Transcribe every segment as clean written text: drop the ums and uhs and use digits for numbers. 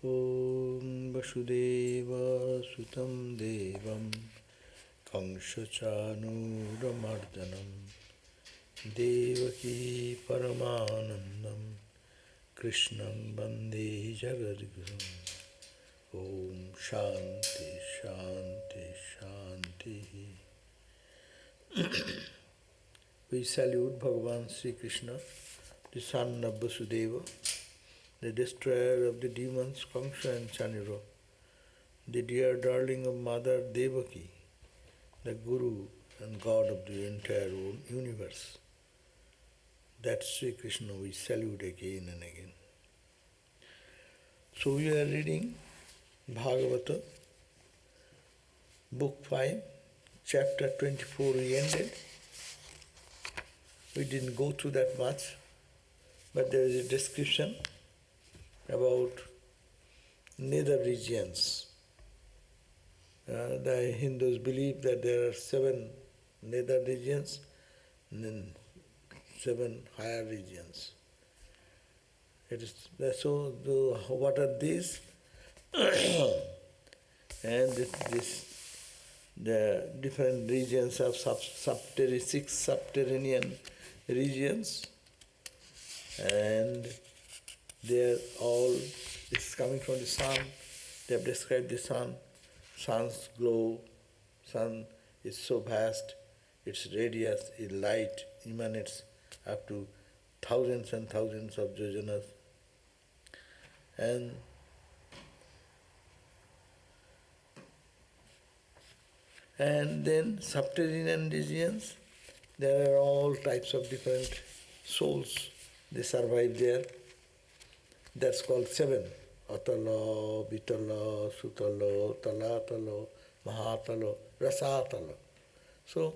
Om Vasudeva Sutam Devam Kamshachanuramardhanam Devaki Paramanandam Krishnam Bande Jagadguru. Om Shanti Shanti Shanti. We salute Bhagavan Sri Krishna, the son of Vasudeva, the destroyer of the demons Kamsa and Chanira, the dear darling of Mother Devaki, the Guru and God of the entire universe. That Sri Krishna we salute again and again. So we are reading Bhagavatam, Book 5, Chapter 24 we ended. We didn't go through that much, but there is a description about nether regions. The Hindus believe that there are 7 nether regions and then 7 higher regions. It is so. What are these? And the different regions of 6 subterranean regions, and they are all, it's coming from the sun. They have described the sun. Sun's glow, sun is so vast, its radius, its light emanates up to thousands and thousands of yojanas. And then subterranean regions, there are all types of different souls. They survive there. That's called 7. Atala, Vitala, Sutala, Talatala, Mahatala, Rasatala. So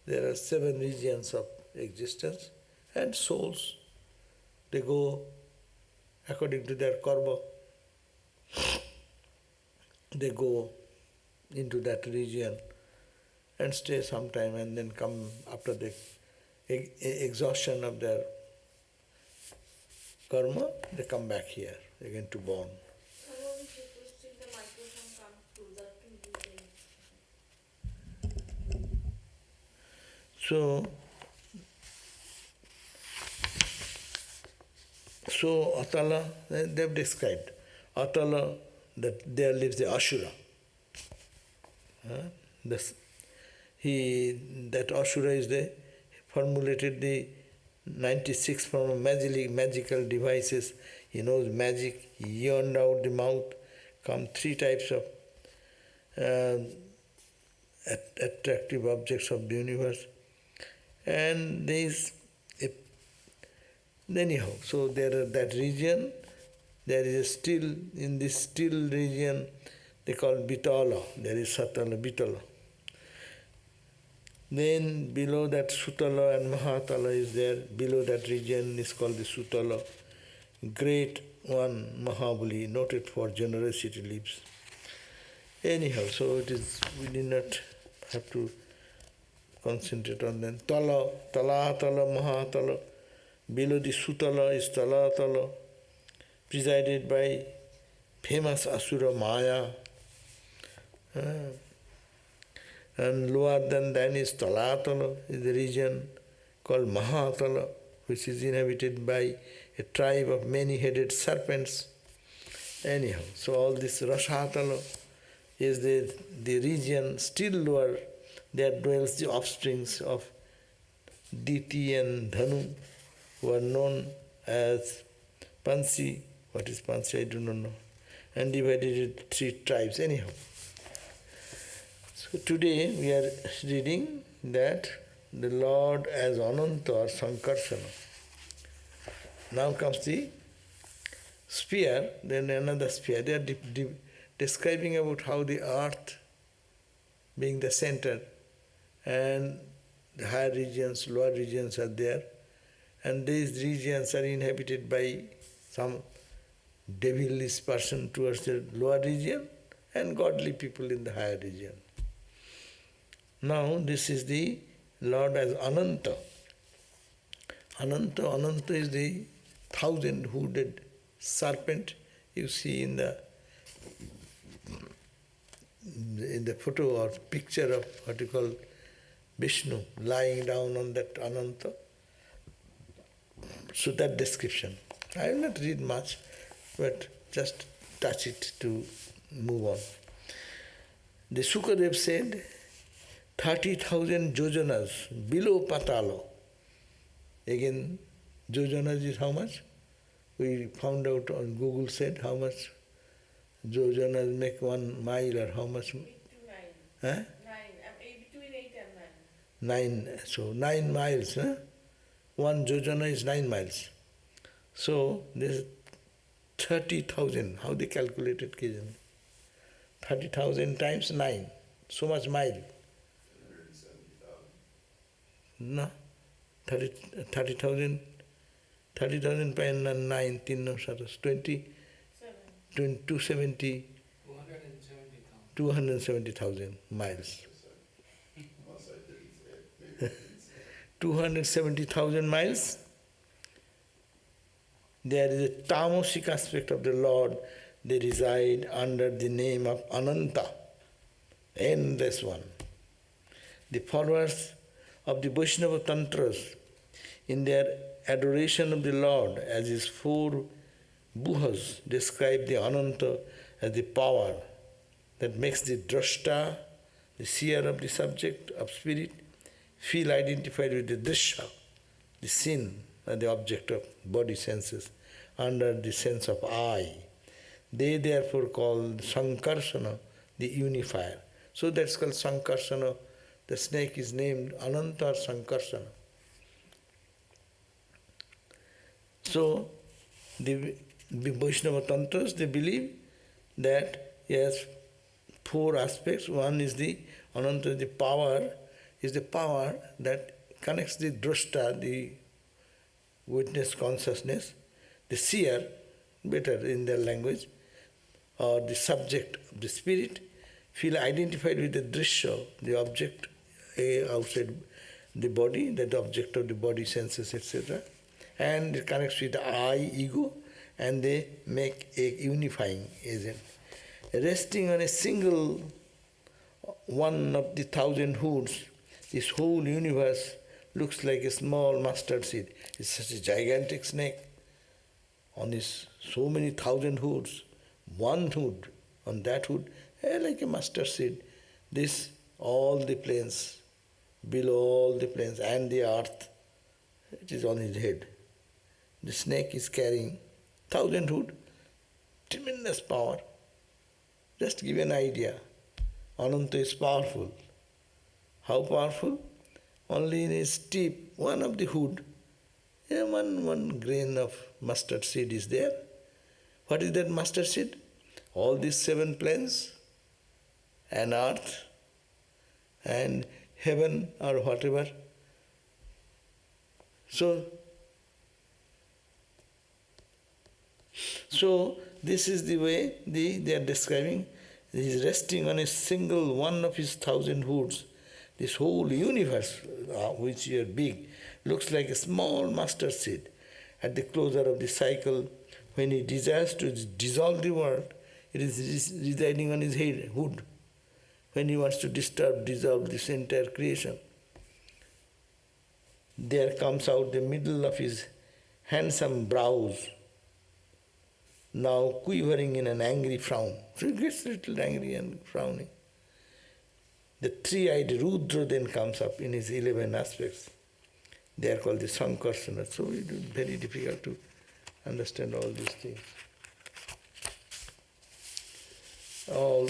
there are 7 regions of existence, and souls, they go according to their karma. They go into that region and stay some time, and then come after the exhaustion of their karma, they come back here again to born. So Atala, they have described Atala, that there lives the Ashura. That Ashura is formulated the 96 from magical devices. He knows magic. He yawned out the mouth. Come 3 types of attractive objects of the universe. And there is anyhow. So there are that region. There is a still, in this still region, they call Vitala. There is Satala, Vitala. Then below that Sutala and Mahatala is there. Below that region is called the Sutala. Great one, Mahabali, noted for generosity, lives. Anyhow, so it is, we did not have to concentrate on them. Tala, Mahatala. Below the Sutala is Talatala, presided by famous Asura Maya. And lower than that is Talatala, is the region called Mahatala, which is inhabited by a tribe of many-headed serpents. Anyhow, so all this Rasatala is the region still lower. There dwells the offsprings of Diti and Dhanu, who are known as Pansi. What is Pansi? I do not know. And divided into 3 tribes. Anyhow. So today we are reading that the Lord as Ananta or Sankarsana. Now comes the sphere, then another sphere. They are describing about how the earth being the center and the higher regions, lower regions are there. And these regions are inhabited by some devilish person towards the lower region and godly people in the higher region. Now this is the Lord as Ananta. Ananta is the 1,000-hooded serpent you see in the photo or picture of what you call Vishnu lying down on that Ananta. So that description. I will not read much, but just touch it to move on. The Sukadev said, 30,000 yojanas below Patala. Again, yojanas is how much? We found out on Google said how much yojanas make 1 mile or how much? 8 to 9. Huh? 9. Between 8 and 9. 9. So 9 miles. Huh? 1 yojana is 9 miles. So this 30,000. How they calculated Kijan? 30,000 times 9. So much mile. 170,000. No. 30,000 by 9, 20, 270, 270,000 miles. 270,000 miles. There is a tamasic aspect of the Lord. They reside under the name of Ananta, endless one. The followers of the Vaishnava Tantras, in their adoration of the Lord as his 4 buhas, describe the Ananta as the power that makes the drashta, the seer of the subject of spirit, feel identified with the drishya, the sin and the object of body senses, under the sense of I. They therefore call Sankarsana the unifier. So that's called Sankarsana. The snake is named Ananta or Sankarsana. So the Vaishnava Tantras, they believe that yes, 4 aspects. One is the Ananta, the power that connects the drashta, the witness consciousness, the seer, better in their language, or the subject of the spirit, feel identified with the drishya, the object outside the body, that the object of the body, senses, etc. And it connects with the I, ego, and they make a unifying agent. Resting on a single one of the 1,000 hoods, this whole universe looks like a small mustard seed. It's such a gigantic snake. On his so many 1,000 hoods, one hood, on that hood, like a mustard seed. This, all the planes, below all the planes, and the earth, it is on his head. The snake is carrying 1,000 hood, tremendous power. Just give an idea. Ananta is powerful. How powerful? Only in his tip, one of the hood, one grain of mustard seed is there. What is that mustard seed? All these 7 planes, and earth, and heaven, or whatever. So this is the way they are describing. He is resting on a single one of his 1,000 hoods. This whole universe, which is big, looks like a small mustard seed. At the closure of the cycle, when he desires to dissolve the world, it is residing on his head, hood. When he wants to dissolve this entire creation, there comes out the middle of his handsome brows, now quivering in an angry frown. So he gets a little angry and frowning. The 3-eyed Rudra then comes up in his 11 aspects. They are called the Sankarsana. So it is very difficult to understand all these things. All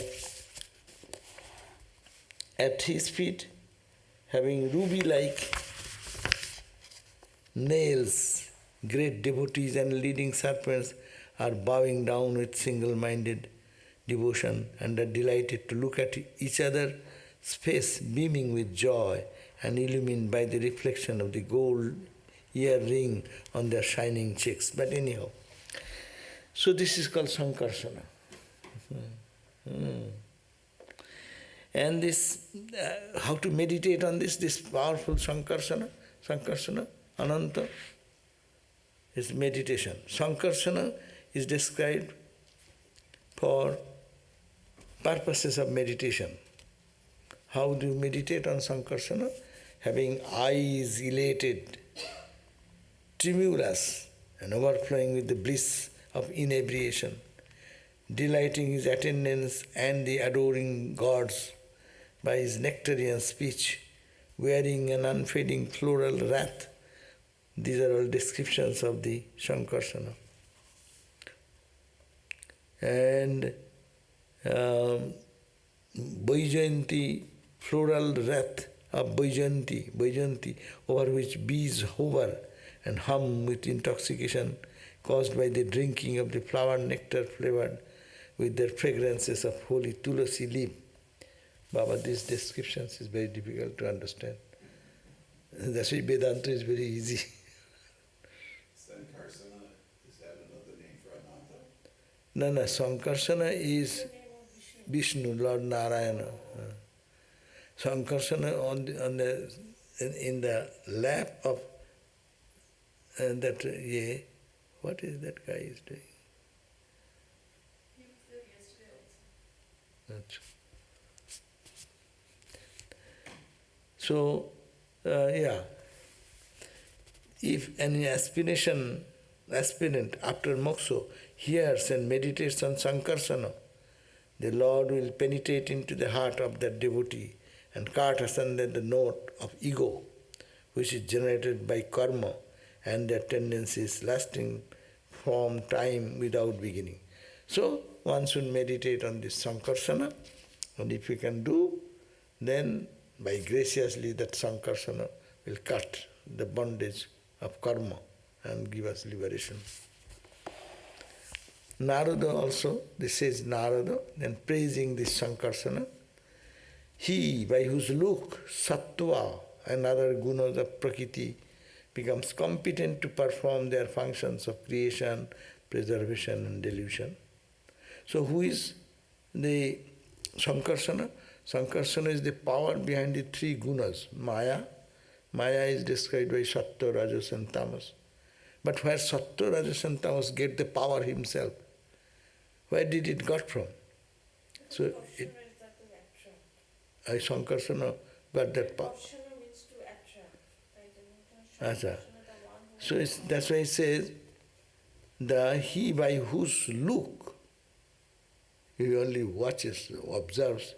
at his feet, having ruby-like nails, great devotees and leading serpents are bowing down with single-minded devotion and are delighted to look at each other's face beaming with joy and illumined by the reflection of the gold ear-ring on their shining cheeks. But anyhow, so this is called Sankarsana. And this, how to meditate on this powerful Sankarsana, Ananta, is meditation. Sankarsana is described for purposes of meditation. How do you meditate on Sankarsana? Having eyes elated, tremulous, and overflowing with the bliss of inebriation, delighting his attendants and the adoring gods by his nectarian speech, wearing an unfading floral wrath. These are all descriptions of the Sankarsana. And Vaijayanti, floral wreath of Vaijayanti, over which bees hover and hum with intoxication caused by the drinking of the flower nectar flavored with their fragrances of holy tulasi leaf. Baba, these descriptions is very difficult to understand. That's why Vedanta is very easy. Sankarsana, is that another name for Ananta? No, Sankarsana is Vishnu, Lord Narayana. Sankarsana in the lap of that, what is that guy is doing? He was there yesterday also. That's so, if any aspirant after moksha hears and meditates on Sankarsana, the Lord will penetrate into the heart of that devotee and cut asunder the note of ego, which is generated by karma and their tendencies lasting from time without beginning. So, one should meditate on this Sankarsana, and if you can do, then by graciously that Sankarsana will cut the bondage of karma and give us liberation. Narada also, this says Narada, then praising this Sankarsana, he by whose look, sattva and other gunas of prakriti becomes competent to perform their functions of creation, preservation and delusion. So who is the Sankarsana? Sankarsana is the power behind the three gunas. Maya is described by Sattva, Rajas and Tamas. But where Sattva, Rajas and Tamas get the power himself, where did it got from? So it, Sankarsana got that power. Darshana means to attract. Acha. So that's why it says, he by whose look he only watches, observes,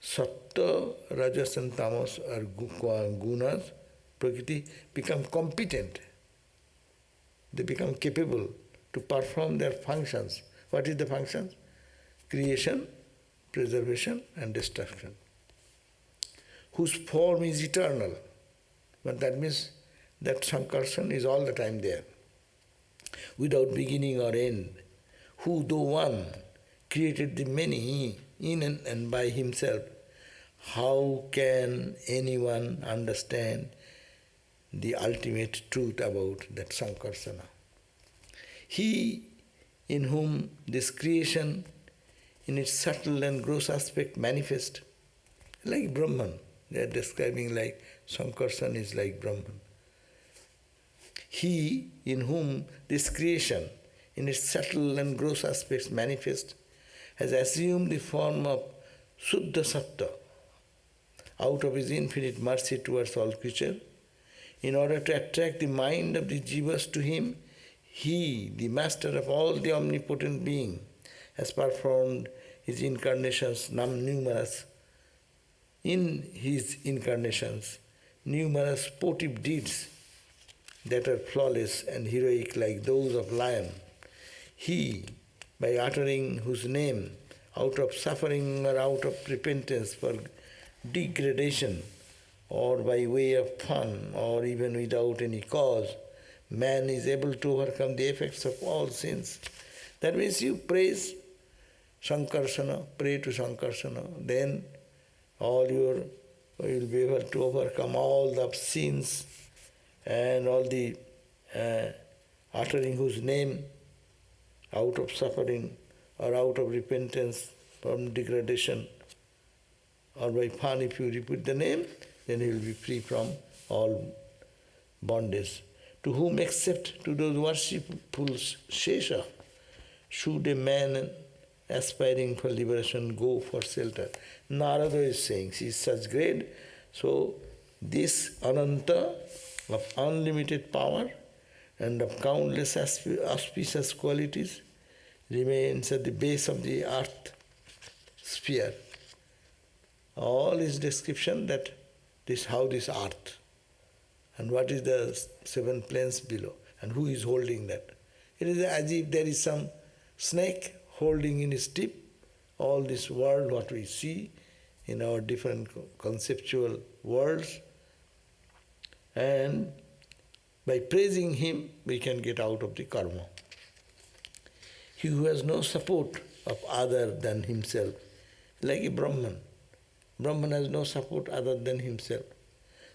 Sattva, Rajas and Tamas are gunas, prakriti, become competent. They become capable to perform their functions. What is the functions? Creation, preservation and destruction. Whose form is eternal. But that means that Sankarsana is all the time there, without beginning or end. Who, though one, created the many in and by himself, how can anyone understand the ultimate truth about that Sankarsana? He in whom this creation in its subtle and gross aspect manifest, like Brahman. They are describing like Sankarsana is like Brahman. He in whom this creation in its subtle and gross aspects manifest has assumed the form of Suddha Sattva out of his infinite mercy towards all creatures. In order to attract the mind of the jivas to him, he, the master of all the omnipotent being, has performed his incarnations numerous. In his incarnations, numerous sportive deeds that are flawless and heroic like those of lion. He, by uttering whose name, out of suffering or out of repentance for degradation, or by way of fun, or even without any cause, man is able to overcome the effects of all sins. That means you praise Sankarsana, pray to Sankarsana, then you will be able to overcome all the sins and all the uttering whose name out of suffering or out of repentance from degradation, or by fun, if you repeat the name, then he will be free from all bondage. To whom except to those worshipful Shesha should a man aspiring for liberation, go for shelter. Narada is saying, she is such great. So this Ananta of unlimited power and of countless auspicious qualities remains at the base of the earth sphere. All is description that this how this earth and what is the 7 planes below and who is holding that. It is as if there is some snake holding in his tip all this world what we see in our different conceptual worlds, and by praising him we can get out of the karma. He who has no support of other than himself, like a Brahman. Brahman has no support other than himself.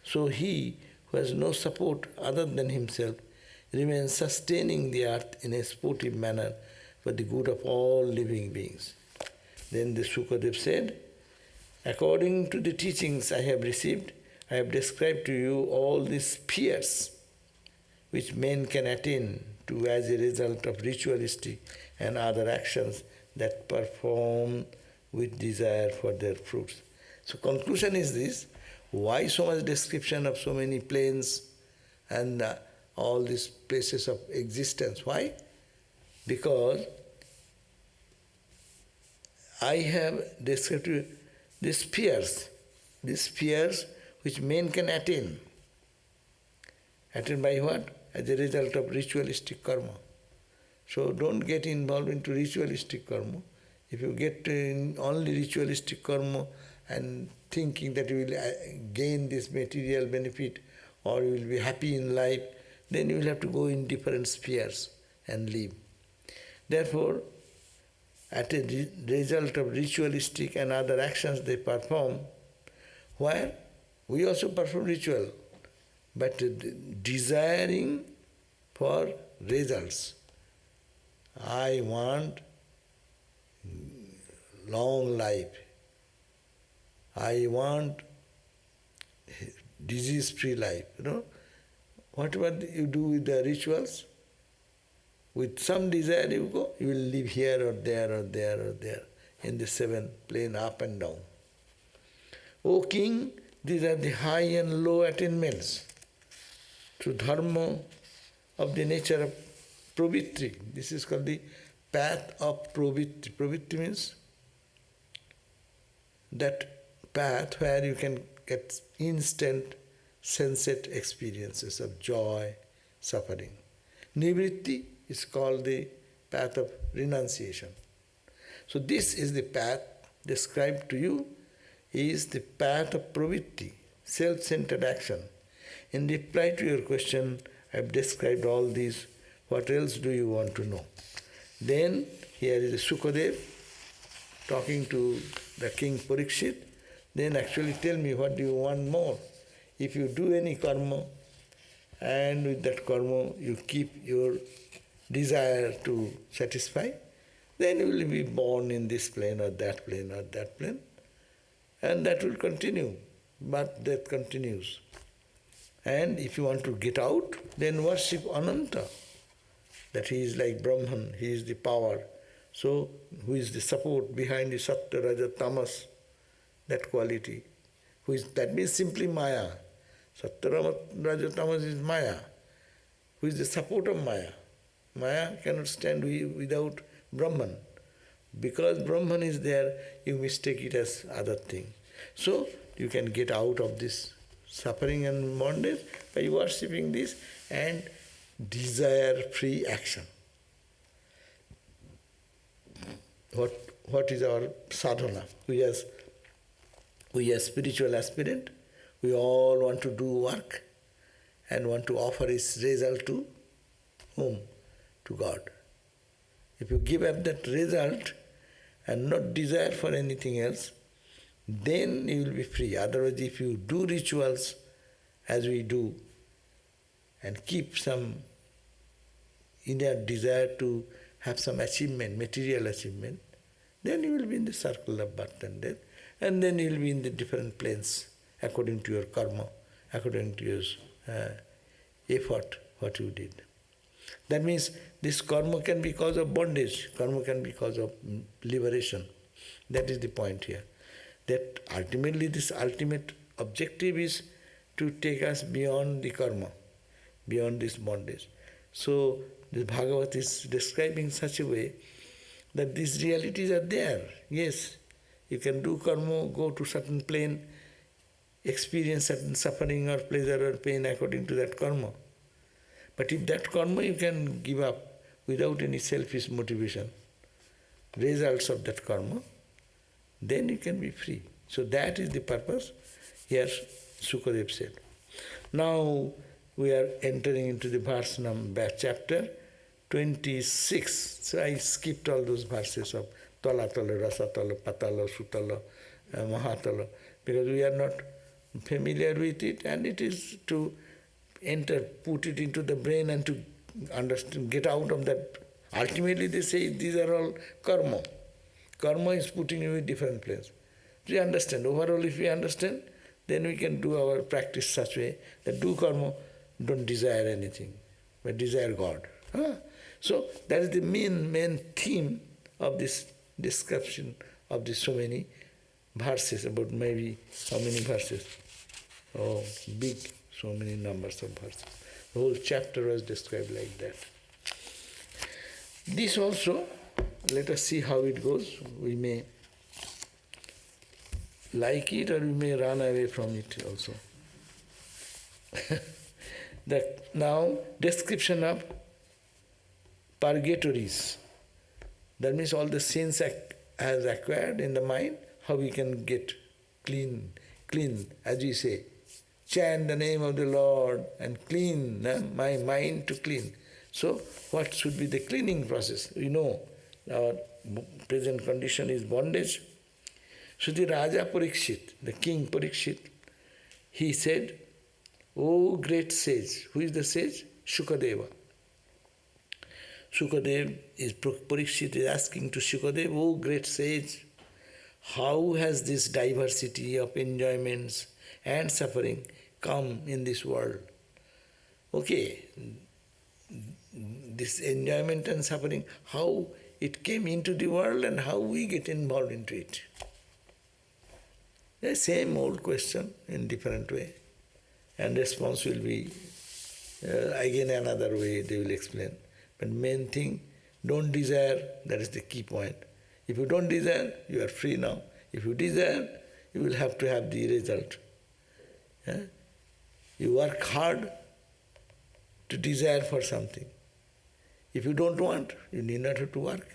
So he who has no support other than himself remains sustaining the earth in a sportive manner for the good of all living beings. Then the Sukadev said, according to the teachings I have received, I have described to you all these spheres which men can attain to as a result of ritualistic and other actions that perform with desire for their fruits. So conclusion is this, why so much description of so many planes and all these places of existence? Why? Because I have described these spheres which men can attain. Attain by what? As a result of ritualistic karma. So don't get involved into ritualistic karma. If you get in only ritualistic karma and thinking that you will gain this material benefit or you will be happy in life, then you will have to go in different spheres and live. Therefore, at a result of ritualistic and other actions they perform, where we also perform ritual, but desiring for results. I want long life. I want disease-free life. Whatever you do with the rituals, with some desire you go, you will live here or there or there or there in the 7 plane up and down. O king, these are the high and low attainments through dharma of the nature of pravritti. This is called the path of pravritti. Pravritti means that path where you can get instant sensate experiences of joy, suffering. Nivritti is called the path of renunciation. So this is the path described to you, is the path of pravritti, self-centered action. In reply to your question, I have described all these. What else do you want to know? Then here is Sukadev talking to the king Parikshit. Then actually tell me, what do you want more? If you do any karma and with that karma you keep your desire to satisfy, then you will be born in this plane or that plane or that plane, and that will continue. But that continues. And if you want to get out, then worship Ananta, that he is like Brahman, he is the power. So, who is the support behind the Sattva, Raja, Tamas, that quality? That means simply Maya. Sattva, Raja, Tamas is Maya. Who is the support of Maya? Maya cannot stand without Brahman. Because Brahman is there, you mistake it as other thing. So, you can get out of this suffering and bondage by worshipping this and desire-free action. What is our sadhana? We are spiritual aspirant. We all want to do work and want to offer its result to whom? To God. If you give up that result and not desire for anything else, then you will be free. Otherwise, if you do rituals as we do and keep some inner desire to have some achievement, material achievement, then you will be in the circle of birth and death, and then you will be in the different planes according to your karma, according to your effort, what you did. That means this karma can be cause of bondage, karma can be cause of liberation. That is the point here. That ultimately this ultimate objective is to take us beyond the karma, beyond this bondage. So the Bhagavad is describing such a way that these realities are there. Yes, you can do karma, go to certain plane, experience certain suffering or pleasure or pain according to that karma. But if that karma you can give up without any selfish motivation, results of that karma, then you can be free. So that is the purpose here Sukadev said. Now we are entering into the verse number, chapter 26. So I skipped all those verses of Talatala, Rasatala, Patala, Sutala, Mahatala, because we are not familiar with it, and it is to enter, put it into the brain and to understand, get out of that. Ultimately they say these are all karma. Karma is putting you in different place. We understand. Overall, if we understand, then we can do our practice such way that do karma, don't desire anything, but desire God. So that is the main theme of this description of the so many verses, about maybe how many verses? Oh, big, so many numbers of verses. The whole chapter was described like that. This also, let us see how it goes. We may like it or we may run away from it also. Now, description of purgatories. That means all the sins has acquired in the mind, how we can get clean, as we say. Chant the name of the Lord and clean my mind to clean. So what should be the cleaning process? We know our present condition is bondage. So the Raja Parikshit, the king Parikshit, he said, "O great sage," who is the sage? Shukadeva. Parikshit is asking to Shukadeva, "O great sage, how has this diversity of enjoyments and suffering come in this world?" Okay, this enjoyment and suffering, how it came into the world and how we get involved into it. The same old question in different way. And response will be again another way they will explain. But main thing, don't desire, that is the key point. If you don't desire, you are free now. If you desire, you will have to have the result. You work hard to desire for something. If you don't want, you need not have to work.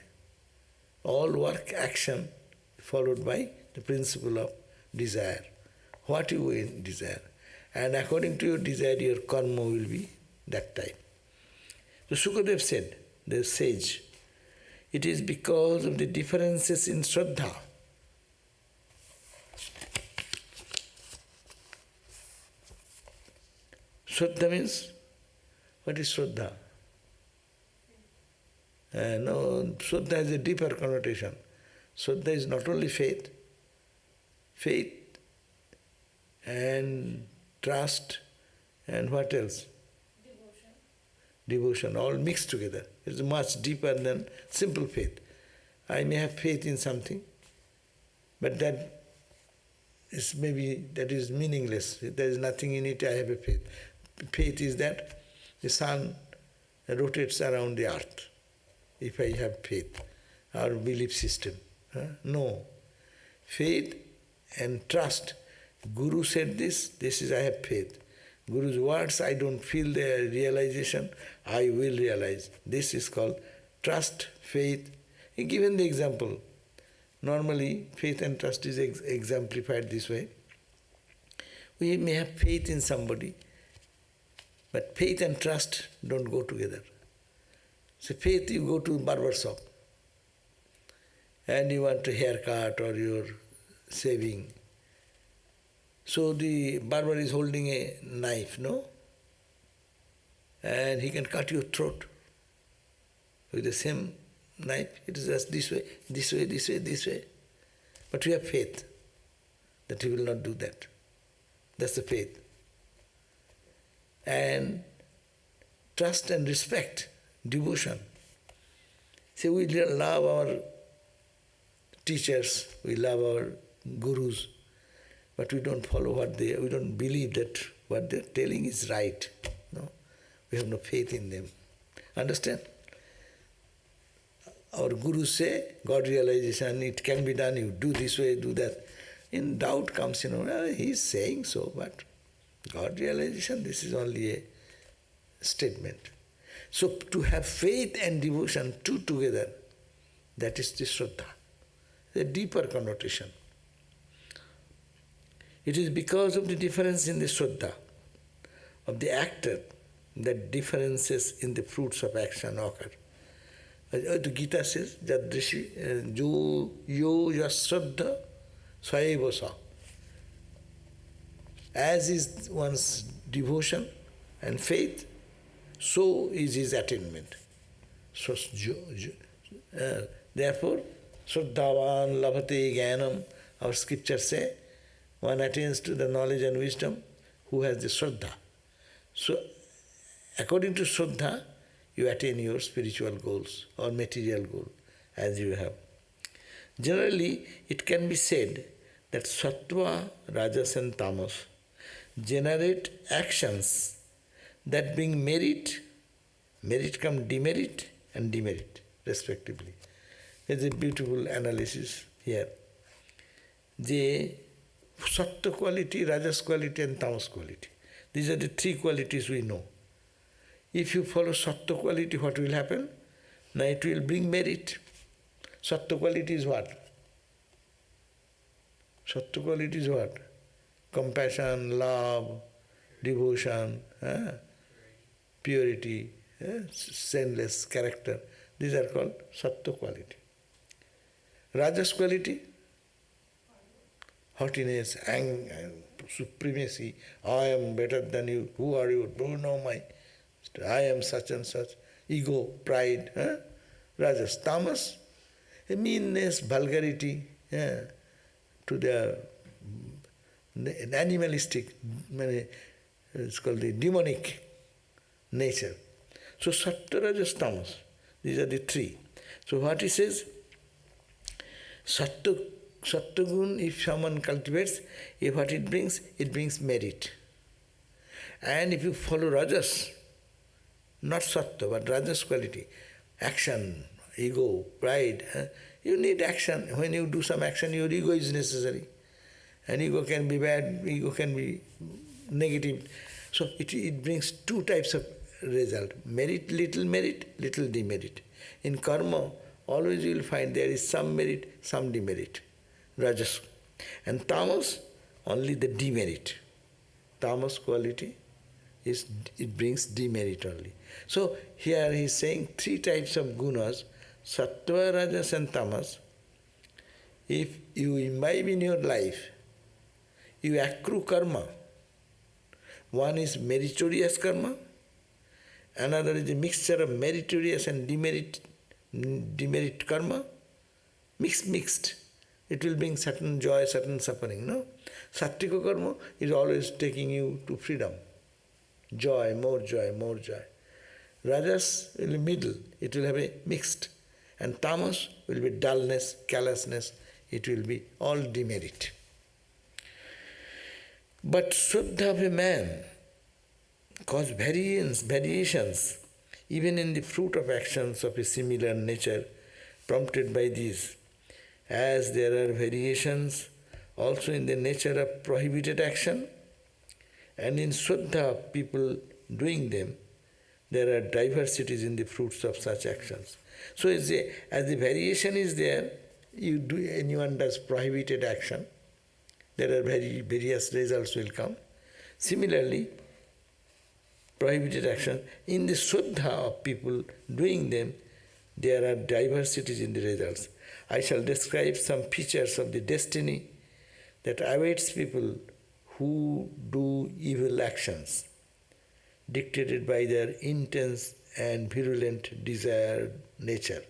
All work, action, followed by the principle of desire. What you desire. And according to your desire, your karma will be that type. So Sukadev said, the sage, it is because of the differences in Shraddha. Shraddha means, what is Shraddha? No, Shraddha has a deeper connotation. Shraddha is not only faith and trust and what else? Devotion, all mixed together. It's much deeper than simple faith. I may have faith in something, but that is meaningless. There is nothing in it, I have a faith. Faith is that the sun rotates around the earth, if I have faith, or belief system. No. Faith and trust. Guru said this is I have faith. Guru's words, I don't feel the realization, I will realize. This is called trust, faith. Given the example, normally faith and trust is exemplified this way. We may have faith in somebody, but faith and trust don't go together. So faith, you go to barber shop and you want a haircut or your shaving. So the barber is holding a knife, no? And he can cut your throat with the same knife. It is just this way, this way, this way, this way. But we have faith that he will not do that. That's the faith. And trust and respect. devotion. See, we love our teachers, we love our gurus, but we don't follow we don't believe that what they're telling is right. No? We have no faith in them. Understand? Our gurus say, God realization, it can be done, you do this way, do that. In doubt comes, well, he's saying so, but God realization, this is only a statement. So to have faith and devotion, two together, that is the Shraddha, a deeper connotation. It is because of the difference in the Shraddha of the actor that differences in the fruits of action occur. The Gita says, Jadrishi, yo yasraddha saeva sa. As is one's devotion and faith, so is his attainment. So, therefore, Shraddhavan labhate jnanam, our scriptures say, one attains to the knowledge and wisdom who has the Shraddha. So, according to Shraddha, you attain your spiritual goals or material goal as you have. Generally, it can be said that Sattva, Rajas and Tamas generate actions that bring merit come demerit and demerit respectively. There's a beautiful analysis here. The Sattva quality, Rajas quality and Tamas quality. These are the three qualities we know. If you follow Sattva quality, what will happen? Now it will bring merit. Sattva quality is what? Sattva quality is what? Compassion, love, devotion, purity, sinless character. These are called Sattva quality. Rajas quality? Haughtiness, anger, supremacy. I am better than you. Who are you? Do you know my... I am such and such. Ego, pride. Rajas. Tamas, a meanness, vulgarity, to the animalistic, it's called the demonic nature. So Sattva, Rajas, Tamas, these are the three. So what he says, Sattva-gun, if someone cultivates, what it brings merit. And if you follow Rajas, not Sattva, but Rajas quality, action, ego, pride, you need action. When you do some action, your ego is necessary. And ego can be bad, ego can be negative. So it brings two types of result. Merit, little demerit. In karma, always you will find there is some merit, some demerit. Rajas. And tamas, only the demerit. Tamas quality, it brings demerit only. So here he is saying three types of gunas, sattva, rajas and tamas. If you imbibe in your life, you accrue karma. One is meritorious karma, another is a mixture of meritorious and demerit karma, mixed. It will bring certain joy, certain suffering, no? Sattvika karma is always taking you to freedom. Joy, more joy, more joy. Rajas will be middle, it will have a mixed. And tamas will be dullness, callousness, it will be all demerit. But Shraddha of a man cause variations, even in the fruit of actions of a similar nature prompted by these, as there are variations also in the nature of prohibited action, and in Shraddha of people doing them, there are diversities in the fruits of such actions. So as the variation is there, anyone does prohibited action, there are various results will come. Similarly, prohibited action, in the Shraddha of people doing them, there are diversities in the results. I shall describe some features of the destiny that awaits people who do evil actions, dictated by their intense and virulent desired nature.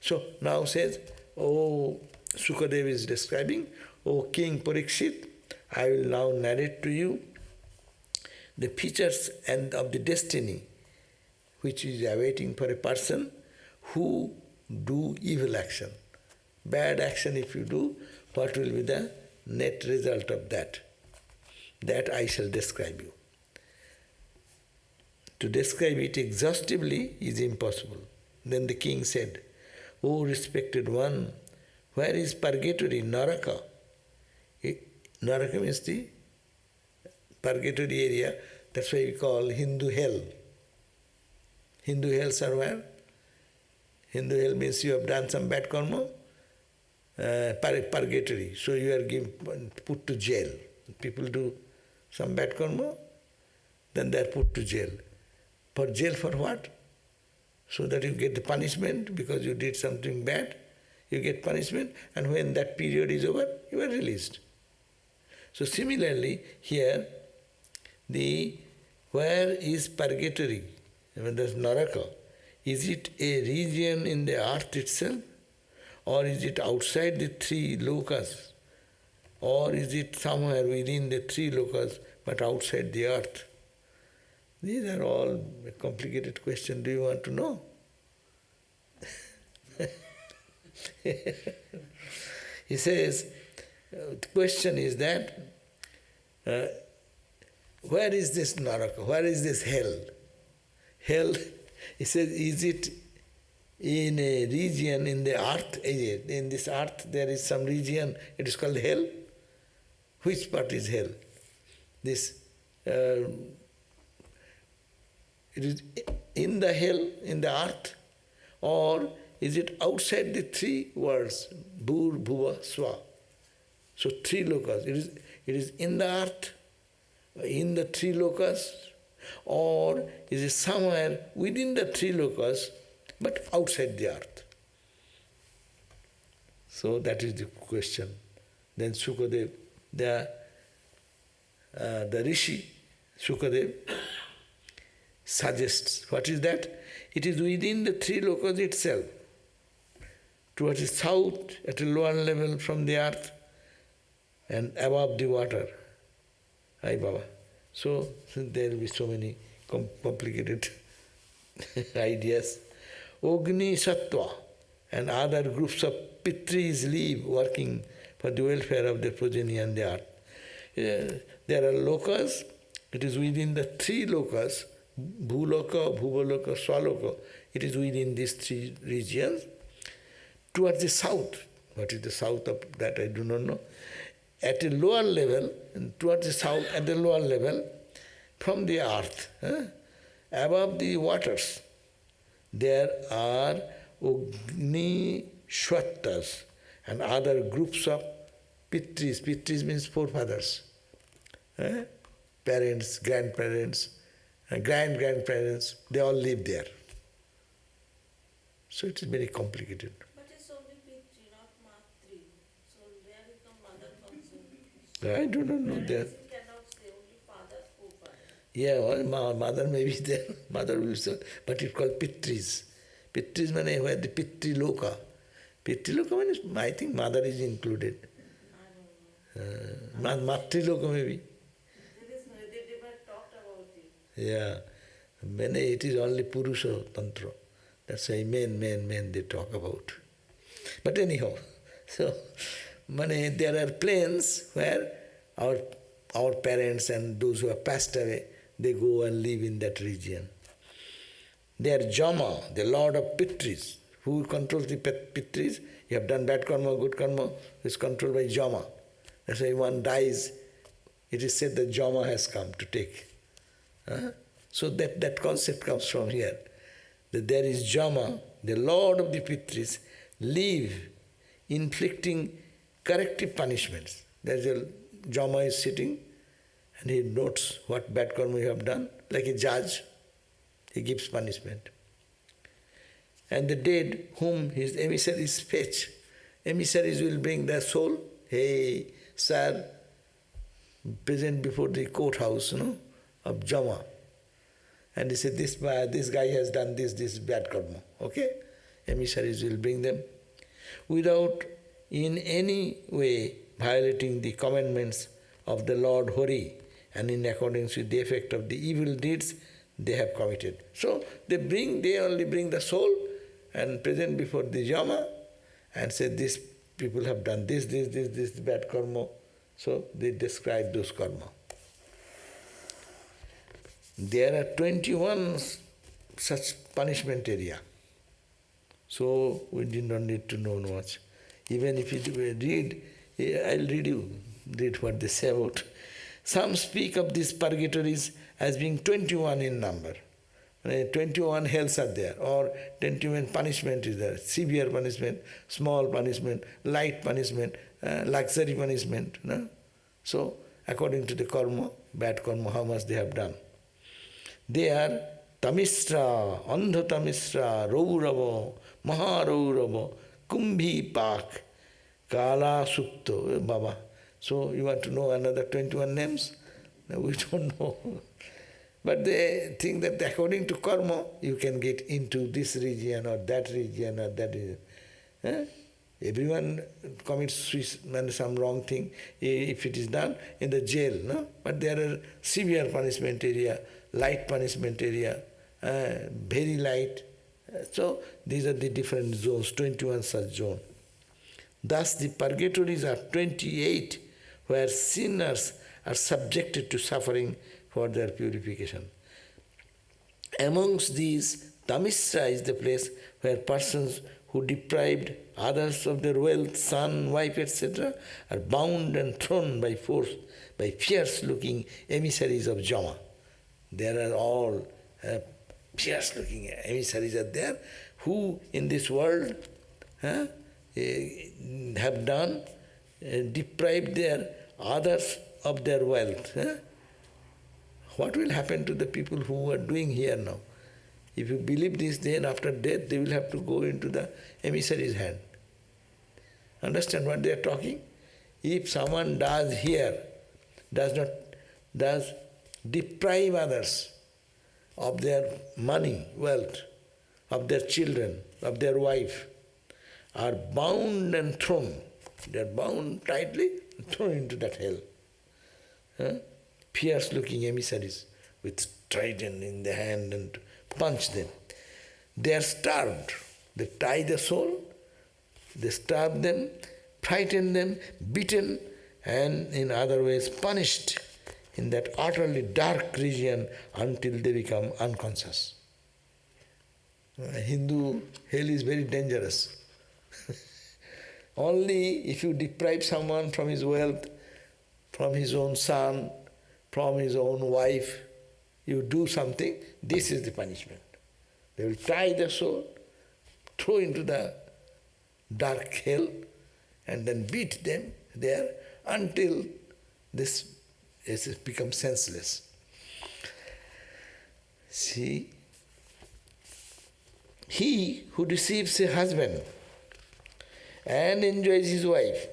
So now says, Sukadeva is describing, O King Parikshit, I will now narrate to you the features of the destiny which is awaiting for a person who do evil action. Bad action if you do, what will be the net result of that? That I shall describe you. To describe it exhaustively is impossible. Then the king said, O respected one, where is purgatory, Naraka? Naraka means the purgatory area, that's why we call Hindu hell. Hindu hells are where? Hindu hell means you have done some bad karma, purgatory, so you are put to jail. People do some bad karma, then they are put to jail. For jail for what? So that you get the punishment because you did something bad, you get punishment, and when that period is over, you are released. So similarly, here, where is purgatory? When there's Naraka, is it a region in the earth itself? Or is it outside the three lokas? Or is it somewhere within the three lokas but outside the earth? These are all complicated questions. Do you want to know? He says, the question is that, where is this Naraka? Where is this hell? Hell, he says, is it in a region in the earth? In this earth there is some region, it is called hell. Which part is hell? This, it is in the hell, in the earth, or is it outside the three worlds, Bhur, Bhuva, Swa? So three lokas. It is in the earth, in the three lokas, or is it somewhere within the three lokas, but outside the earth? So that is the question. Then Sukadev, the Rishi, Sukadev, suggests, what is that? It is within the three lokas itself, towards the south, at a lower level from the earth, and above the water. Ay Baba. So there will be so many complicated ideas. Agni Sattva and other groups of Pitris live working for the welfare of the progeny and the earth. There are lokas, it is within the three lokas, Bhuloka, Bhuvaloka, Swaloka, it is within these three regions. Towards the south, what is the south of that I do not know, at a lower level, towards the south at a lower level, from the earth, above the waters, there are Agni Shvattas and other groups of Pitris. Pitris means forefathers, parents, grandparents, grand-grandparents, they all live there. So it is very complicated. But it's only Pitri, not Matri. So where is the mother comes in? I do not know there. You cannot say only father, forefather. Yeah, well, mother may be there, mother will say, but it's called Pitris. Pitris means where the Pitri Loka. Pitri Loka means, I think mother is included. I don't know. Matri Loka maybe. There is no, they never talked about it. Yeah, it is only Purusha Tantra. That's why men they talk about. But anyhow, so there are planes where our parents and those who have passed away, they go and live in that region. They are Jama, the lord of Pitris. Who controls the Pitris? You have done bad karma, good karma, is controlled by Jama. That's why one dies, it is said that Jama has come to take. So that concept comes from here. That there is Jama, the lord of the Pitris, live inflicting corrective punishments. There's a Jama is sitting and he notes what bad karma you have done, like a judge. He gives punishment. And the dead whom his emissaries fetch, emissaries will bring their soul. Hey, sir, present before the courthouse, of Jama. And he said, this guy has done this bad karma. Okay? Emissaries will bring them. Without in any way violating the commandments of the Lord Hari, and in accordance with the effect of the evil deeds they have committed. So they only bring the soul and present before the Yama and say, these people have done this bad karma. So they describe those karma. There are 21 such punishment area. So we did not need to know much. Even if you read, I'll read what they say about. Some speak of these purgatories as being 21 in number. 21 hells are there, or 21 punishment is there. Severe punishment, small punishment, light punishment, luxury punishment. No? So, according to the karma, bad karma, how much they have done. They are Tamisra, Andha Tamisra, Raurava, Maharaurava, Kumbhi Pak, Kala Sukto, Baba. So, you want to know another 21 names? No, we don't know. But they think that according to karma, you can get into this region or that region or that region. Everyone commits some wrong thing if it is done in the jail. No? But there are severe punishment area, light punishment area, very light. So these are the different zones, 21 such zones. Thus the purgatories are 28 where sinners are subjected to suffering for their purification. Amongst these, Tamisra is the place where persons who deprived others of their wealth, son, wife, etc., are bound and thrown by force by fierce-looking emissaries of Yama. There are all fierce-looking emissaries are there who in this world have done, deprived their others of their wealth. What will happen to the people who are doing here now? If you believe this, then after death they will have to go into the emissary's hand. Understand what they are talking? If someone does here, does deprive others of their money, wealth, of their children, of their wife, are bound and thrown. They are bound tightly and thrown into that hell. Fierce-looking emissaries with trident in the hand and punch them. They are starved. They tie the soul, they starve them, frighten them, beaten, and in other ways punished in that utterly dark region until they become unconscious. Hindu hell is very dangerous. Only if you deprive someone from his wealth, from his own son, from his own wife, you do something, this is the punishment. They will tie the soul, throw into the dark hell, and then beat them there until this becomes senseless. See, he who deceives a husband and enjoys his wife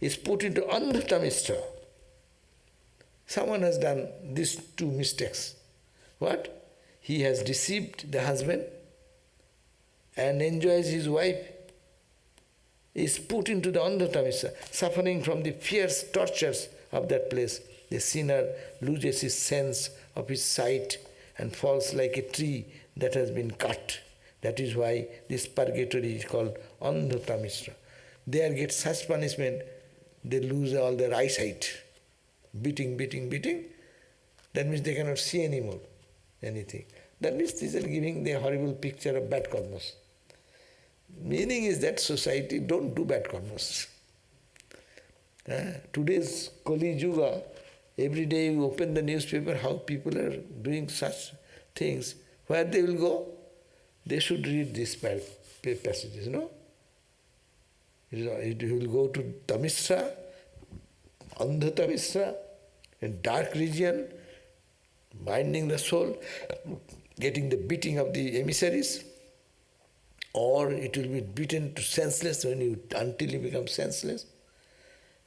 is put into andhatamistra. Someone has done these two mistakes. What? He has deceived the husband and enjoys his wife, is put into the andhatamistra, suffering from the fierce tortures of that place. The sinner loses his sense of his sight and falls like a tree that has been cut. That is why this purgatory is called andhatamistra. There get such punishment, they lose all their eyesight. Beating. That means they cannot see anymore anything. That means these are giving the horrible picture of bad karmas. Meaning is that society don't do bad karmas. Today's Kali Yuga, every day you open the newspaper, how people are doing such things. Where they will go? They should read these passages, no? It will go to Tamisra, Andhatamisra, a dark region, binding the soul, getting the beating of the emissaries, or it will be beaten to senseless until you become senseless,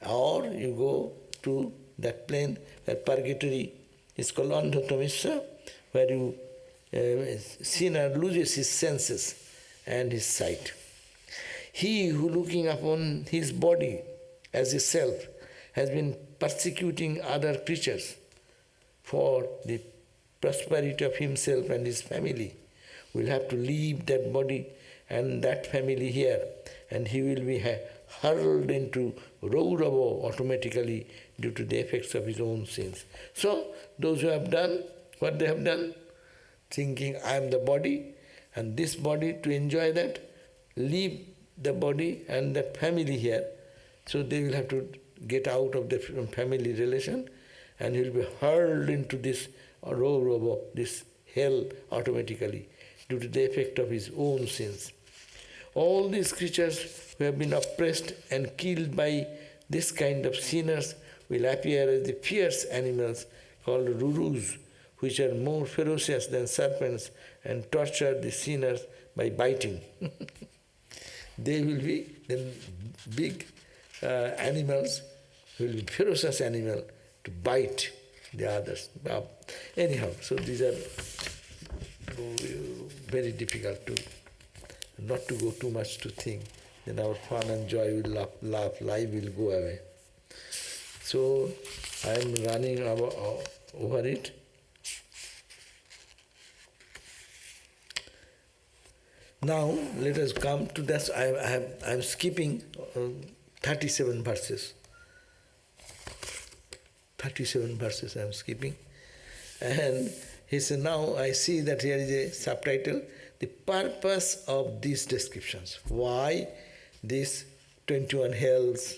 or you go to that plane where purgatory is called andhatamisra, where you sinner loses his senses and his sight. He who looking upon his body as a self has been persecuting other creatures for the prosperity of himself and his family, will have to leave that body and that family here, and he will be hurled into Raurava automatically due to the effects of his own sins. So, those who have done what they have done, thinking I am the body, and this body to enjoy that, leave the body and that family here, so they will have to get out of the family relation, and he will be hurled into this Raurava, this hell automatically, due to the effect of his own sins. All these creatures who have been oppressed and killed by this kind of sinners will appear as the fierce animals called rurus, which are more ferocious than serpents and torture the sinners by biting. They will be then big animals, will be ferocious animal to bite the others. Anyhow, so these are very difficult to, not to go too much to think. Then our fun and joy will laugh, life will go away. So I am running over it. Now let us come to this. I am skipping 37 verses. 37 verses I am skipping. And he said, now I see that here is a subtitle, the purpose of these descriptions. Why these 21 hells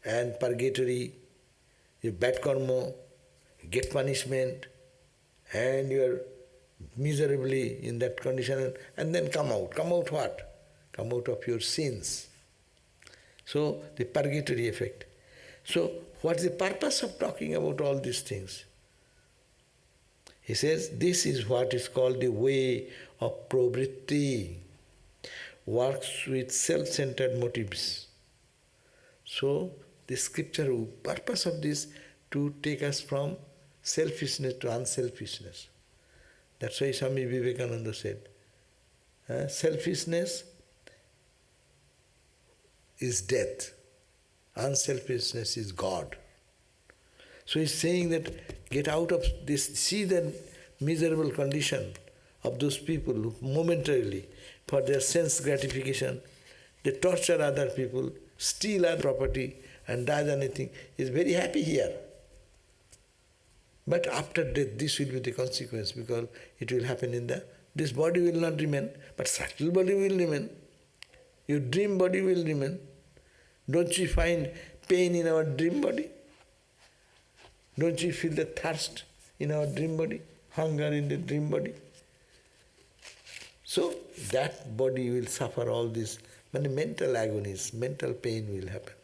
and purgatory, your bad karma, get punishment, and you are miserably in that condition, and then come out. Come out what? Come out of your sins. So the purgatory effect. So what is the purpose of talking about all these things? He says, this is what is called the way of pravritti, works with self-centered motives. So the scripture, purpose of this, to take us from selfishness to unselfishness. That's why Swami Vivekananda said, selfishness is death, unselfishness is God. So he's saying that get out of this, see the miserable condition of those people who momentarily, for their sense gratification, they torture other people, steal other property and does anything, is very happy here. But after death, this will be the consequence, because it will happen in this body will not remain, but subtle body will remain. Your dream body will remain. Don't you find pain in our dream body? Don't you feel the thirst in our dream body? Hunger in the dream body? So that body will suffer all this, mental agonies, mental pain will happen.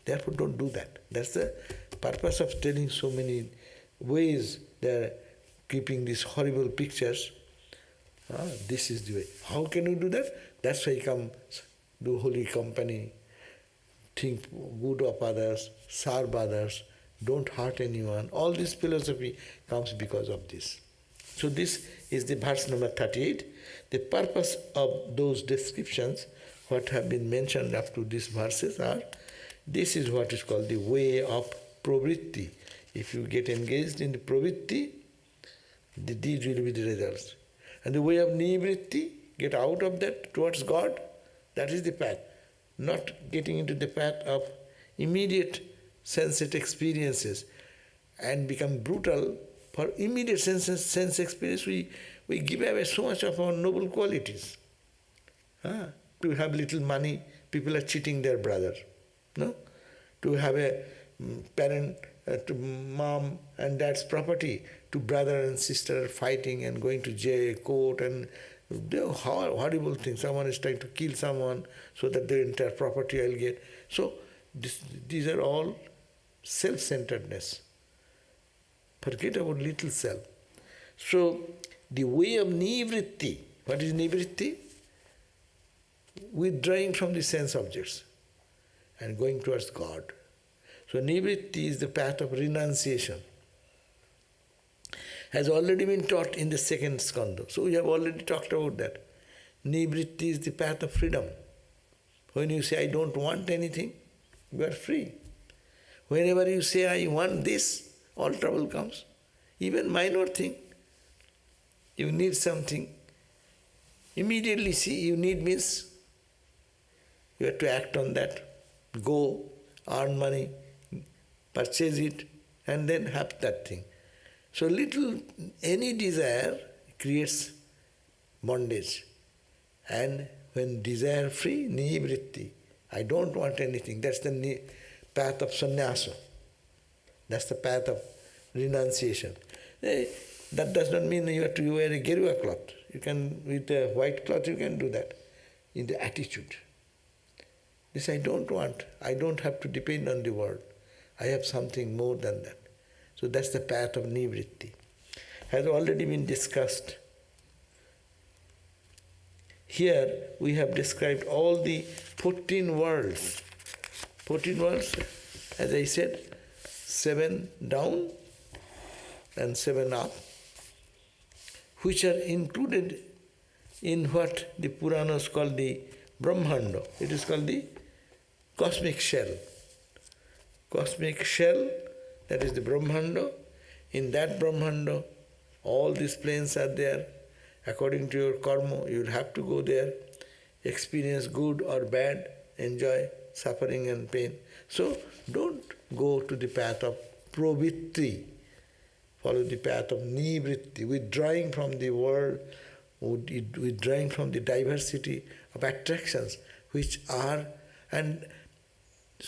Therefore don't do that. That's the purpose of telling so many ways they are keeping these horrible pictures. This is the way. How can you do that? That's why you come, do holy company, think good of others, serve others, don't hurt anyone. All this philosophy comes because of this. So this is the verse number 38. The purpose of those descriptions, what have been mentioned up to these verses are, this is what is called the way of pravritti. If you get engaged in the pravritti, the deed will be the results. And the way of nivritti, get out of that towards God, that is the path. Not getting into the path of immediate sensate experiences and become brutal. For immediate sense experience, we give away so much of our noble qualities. To have little money, people are cheating their brother. No? To have a parent, to mom and dad's property, to brother and sister fighting and going to jail, court, and horrible things. Someone is trying to kill someone so that their entire property I'll get. So these are all self-centeredness. Forget about little self. So the way of nivritti, what is nivritti? Withdrawing from the sense objects and going towards God. So nivritti is the path of renunciation. Has already been taught in the second skanda. So we have already talked about that. Nivritti is the path of freedom. When you say, I don't want anything, you are free. Whenever you say, I want this, all trouble comes. Even minor thing, You need something. Immediately see, you need means you have to act on that. Go, earn money, purchase it, and then have that thing. So any desire creates bondage. And when desire free, nivritti, I don't want anything. That's the path of sannyasa. That's the path of renunciation. That does not mean you have to wear a gerua cloth. You can, with a white cloth, you can do that in the attitude. This I don't want. I don't have to depend on the world. I have something more than that. So that's the path of nivritti. Has already been discussed. Here we have described all the 14 worlds. 14 worlds, as I said, 7 down and 7 up, which are included in what the Puranas call the Brahmanda. It is called the cosmic shell. Cosmic shell, that is the Brahmanda. In that Brahmanda, all these planes are there. According to your karma, you will have to go there, experience good or bad, enjoy suffering and pain. So don't go to the path of pravritti. Follow the path of nivritti, withdrawing from the world, withdrawing from the diversity of attractions which are, and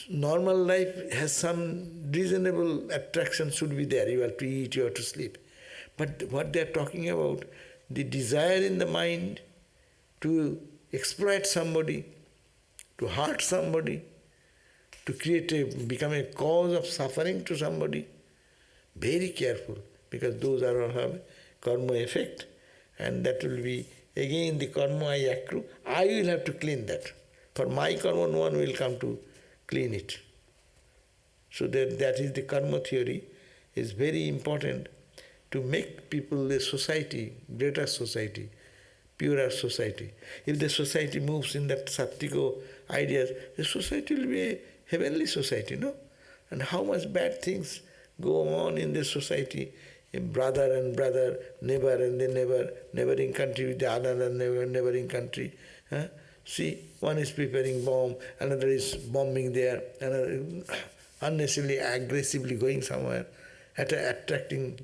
normal life has some reasonable attraction should be there. You have to eat, you have to sleep. But what they are talking about, the desire in the mind to exploit somebody, to hurt somebody, to become a cause of suffering to somebody, very careful, because those are all have karma effect, and that will be again the karma I accrue. I will have to clean that. For my karma, no one will come to clean it. So that is the karma theory, is very important to make people a society, greater society, purer society. If the society moves in that Sattvico ideas, the society will be a heavenly society, no? And how much bad things go on in the society, brother and brother, neighbor and the neighbor, neighboring country with the other neighboring country. Huh? See, one is preparing bomb, another is bombing there, another unnecessarily aggressively going somewhere, attracting,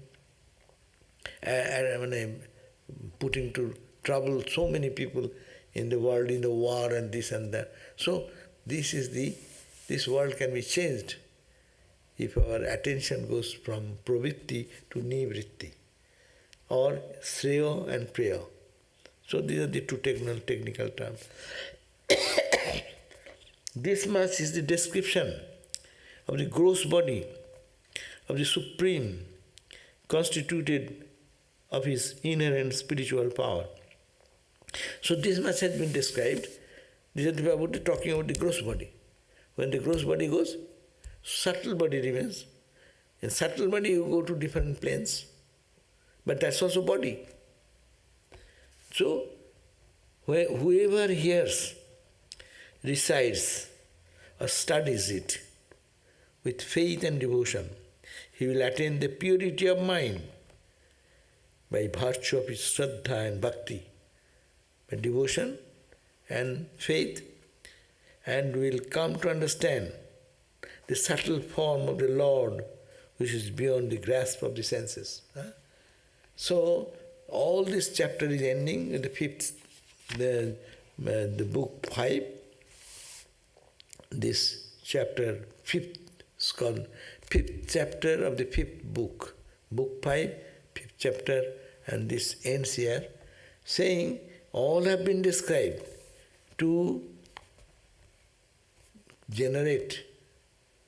putting to trouble so many people in the world, in the war and this and that. So this world can be changed if our attention goes from pravritti to nivritti, or sreya and preya. So these are the two technical terms. This much is the description of the gross body of the Supreme, constituted of his inherent spiritual power. So this much has been described. This is talking about the gross body. When the gross body goes, subtle body remains. In subtle body you go to different planes, but that's also body. So whoever hears, recites or studies it with faith and devotion, he will attain the purity of mind by virtue of his shraddha and bhakti, by devotion and faith, and will come to understand the subtle form of the Lord, which is beyond the grasp of the senses. So all this chapter is ending in the book 5. This chapter 5th is called 5th chapter of the 5th book. Book 5, 5th chapter, and this ends here, saying all have been described to generate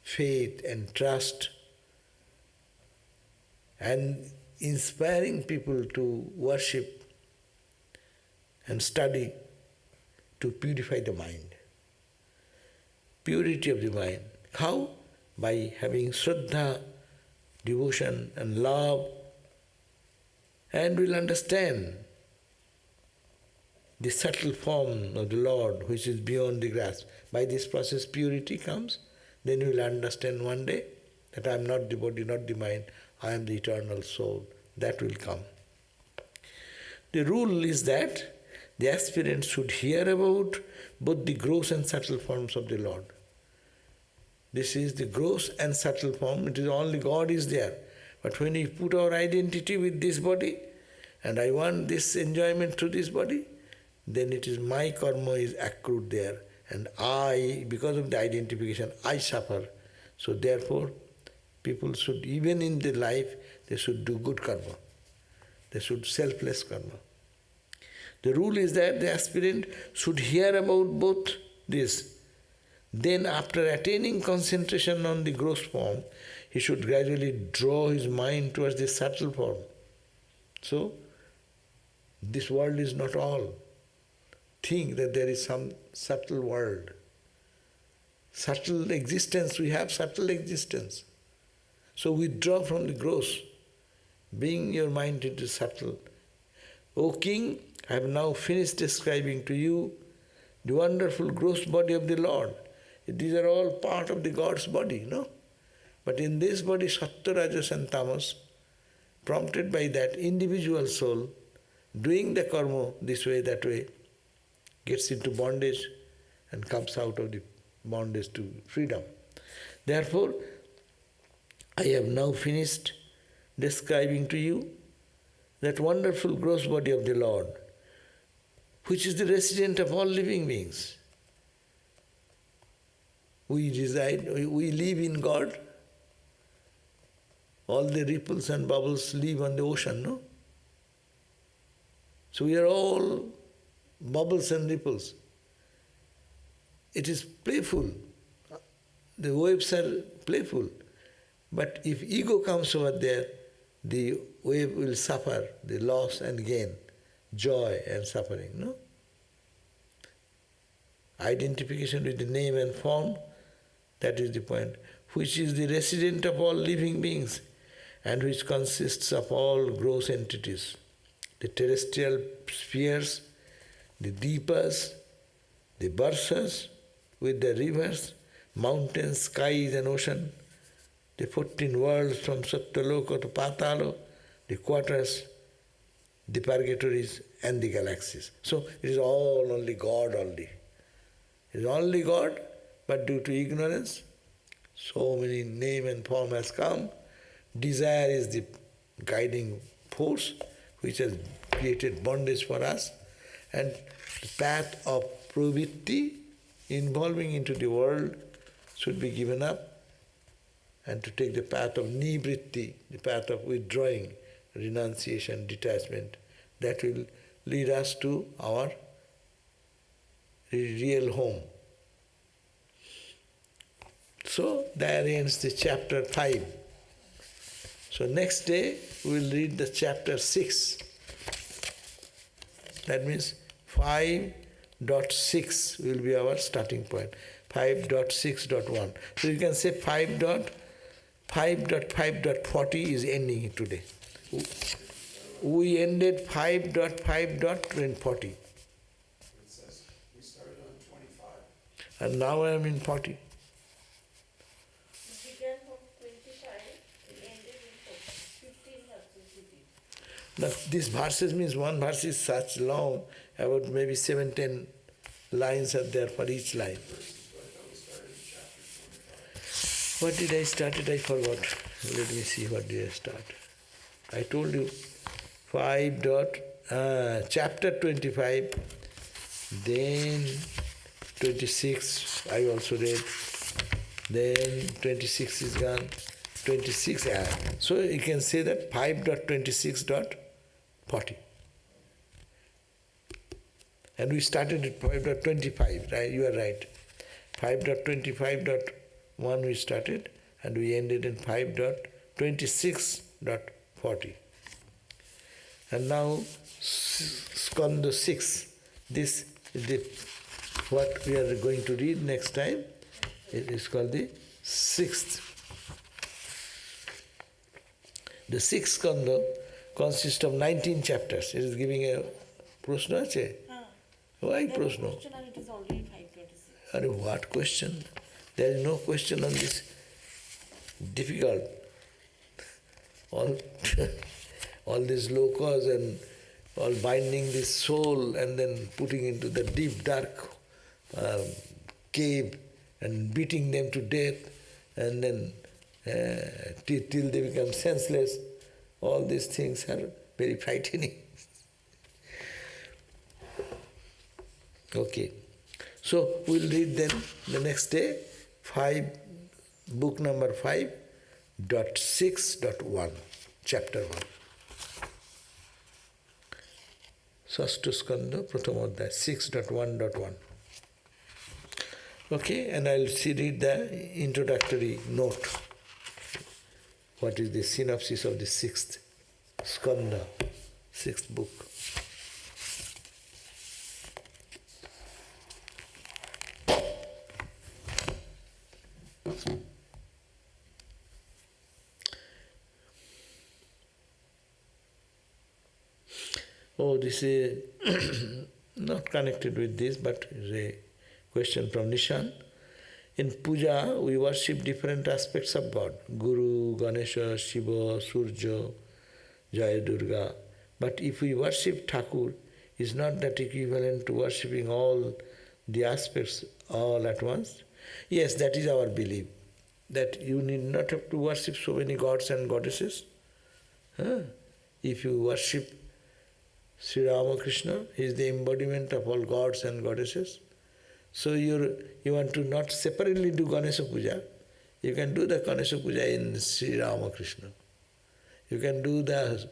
faith and trust and inspiring people to worship and study to purify the mind. Purity of the mind. How? By having shraddha, devotion and love, and will understand the subtle form of the Lord which is beyond the grasp. By this process purity comes, then you will understand one day that I am not the body, not the mind, I am the eternal soul. That will come. The rule is that the aspirant should hear about both the gross and subtle forms of the Lord. This is the gross and subtle form. It is only God is there. But when we put our identity with this body, and I want this enjoyment through this body, then it is my karma is accrued there. And I, because of the identification, I suffer. So therefore, people should, even in their life, they should do good karma. They should selfless karma. The rule is that the aspirant should hear about both this. Then after attaining concentration on the gross form, he should gradually draw his mind towards the subtle form. So, this world is not all. Think that there is some subtle world. Subtle existence, we have subtle existence. So withdraw from the gross, bring your mind into subtle. O king, I have now finished describing to you the wonderful gross body of the Lord. These are all part of the God's body, no? But in this body, Sattva, Rajas and Tamas, prompted by that individual soul, doing the karma this way, that way, gets into bondage and comes out of the bondage to freedom. Therefore, I have now finished describing to you that wonderful gross body of the Lord, which is the resident of all living beings. We reside, we live in God. All the ripples and bubbles live on the ocean, no? So we are all bubbles and ripples. It is playful. The waves are playful. But if ego comes over there, the wave will suffer the loss and gain, joy and suffering, no? Identification with the name and form, that is the point, which is the resident of all living beings and which consists of all gross entities. The terrestrial spheres, the deepas, the barsas with the rivers, mountains, skies and ocean, the 14 worlds from Satyaloka to Patalo, the quarters, the purgatories and the galaxies. So it is all only God only. It is only God, but due to ignorance, so many name and form has come. Desire is the guiding force which has created bondage for us, and the path of pravritti, involving into the world, should be given up, and to take the path of nivritti, the path of withdrawing, renunciation, detachment. That will lead us to our real home. So there ends the chapter 5. So next day we will read the chapter 6. That means 5.6 will be our starting point. 5.6.1. So you can say 5.5.40 is ending today. We ended 5.5.40. It says we started on 25. And now I am in 40. It began from 25, it ended in 15 verses. Now, these verses means one verse is such long, about maybe 7-10 lines are there for each line. What did I start? I forgot. Let me see, what did I start? I told you chapter 25, then 26 I also read, then 26 is gone, 26, so you can say that 5.26.40. And we started at 5.25, right? You are right. 5.25.1 we started, and we ended in 5.26.40. And now, Skanda 6, this is what we are going to read next time. It is called the 6th. The 6th Skanda consists of 19 chapters. It is giving a prashna. Why prashna? Question and it is already 5:26. Are what question? There is no question on this. Difficult. All these lokas and all binding the soul and then putting into the deep dark cave and beating them to death and then till they become senseless. All these things are very frightening. Okay. So we'll read then the next day, book number 5.6.1, chapter 1. Sashto Skanda, Prathamodhyaya, 6.1.1. Okay, and I'll read the introductory note. What is the synopsis of the 6th Skanda, 6th book. Oh, this is not connected with this, but is a question from Nishan. In puja, we worship different aspects of God. Guru, Ganesha, Shiva, Surya, Jaya Durga. But if we worship Thakur, is not that equivalent to worshipping all the aspects all at once? Yes, that is our belief. That you need not have to worship so many gods and goddesses. If you worship Sri Ramakrishna, he is the embodiment of all gods and goddesses. So you want to not separately do Ganesha Puja. You can do the Ganesha Puja in Sri Ramakrishna. You can do the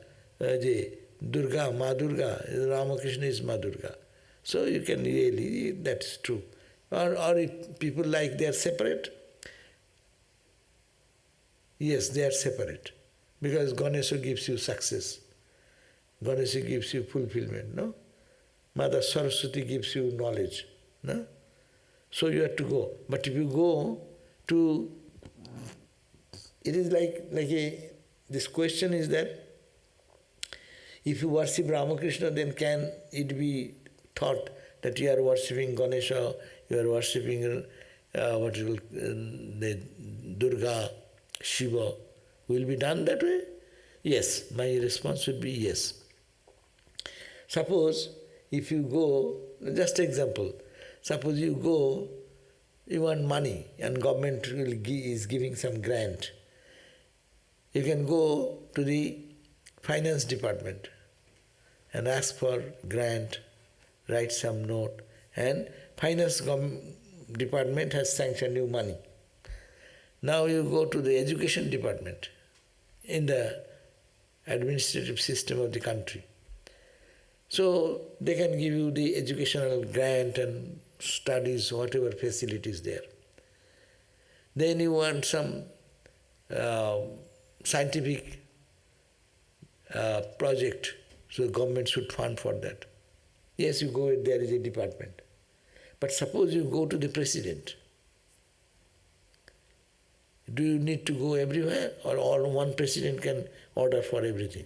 Durga, Ma Durga, Ramakrishna is Ma Durga. So you can really, that's true. Or if people like they are separate, yes, they are separate. Because Ganesha gives you success. Ganesha gives you fulfillment, no? Mother Saraswati gives you knowledge, no? So you have to go. But if you go to, it is this question is that if you worship Ramakrishna, then can it be thought that you are worshipping Ganesha, you are worshipping the Durga, Shiva? Will be done that way? Yes, my response would be yes. Suppose if you go, just example, suppose you go, you want money and government is giving some grant. You can go to the finance department and ask for grant, write some note, and finance department has sanctioned you money. Now you go to the education department in the administrative system of the country. So they can give you the educational grant and studies, whatever facilities there. Then you want some scientific project, so government should fund for that. Yes, you go, there is a department. But suppose you go to the president. Do you need to go everywhere, or one president can order for everything?